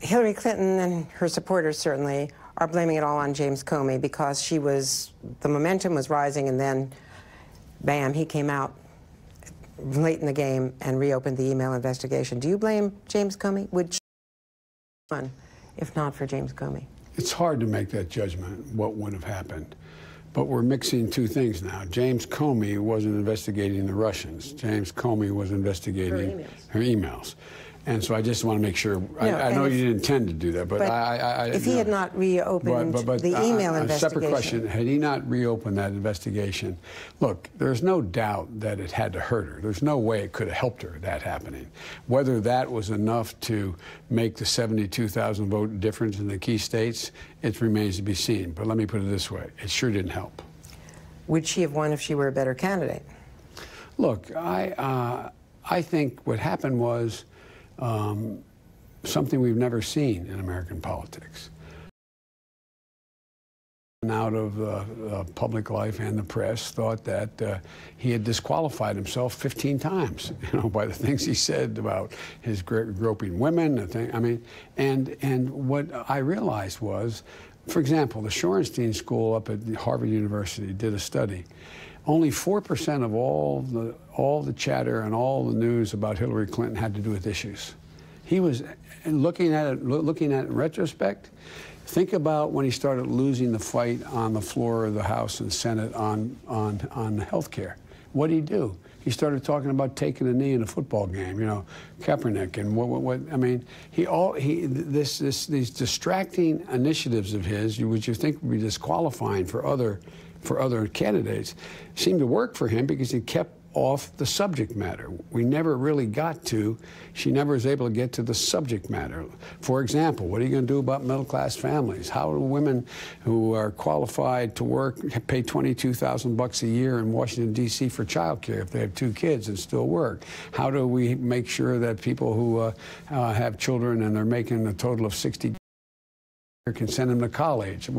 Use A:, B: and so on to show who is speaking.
A: Hillary Clinton and her supporters certainly are blaming it all on James Comey because the momentum was rising, and then, bam, he came out late in the game and reopened the email investigation. Do you blame James Comey? Would you, if not for James Comey?
B: It's hard to make that judgment, what would have happened. But we're mixing two things now. James Comey wasn't investigating the Russians. James Comey was investigating her emails. And so I just want to make sure. I know you didn't intend to do that, but
A: if he had not reopened the email investigation. A separate question,
B: had he not reopened that investigation, look, there's no doubt that it had to hurt her. There's no way it could have helped her, that happening. Whether that was enough to make the 72,000 vote difference in the key states, it remains to be seen. But let me put it this way, it sure didn't help.
A: Would she have won if she were a better candidate?
B: Look, I think what happened was something we've never seen in American politics. Out of public life and the press, thought that he had disqualified himself 15 times, by the things he said about his groping women. And what I realized was, for example, the Shorenstein School up at Harvard University did a study. Only 4% of all the chatter and all the news about Hillary Clinton had to do with issues. He was looking at it in retrospect. Think about when he started losing the fight on the floor of the House and Senate on health care. What did he do? He started talking about taking a knee in a football game, Kaepernick and these distracting initiatives of his, which you think would be disqualifying for other candidates, seemed to work for him because he kept off the subject matter. She never was able to get to the subject matter. For example, what are you going to do about middle-class families? How do women who are qualified to work pay $22,000 a year in Washington, D.C. for child care if they have 2 kids and still work? How do we make sure that people who have children and they're making a total of 60 can send them to college?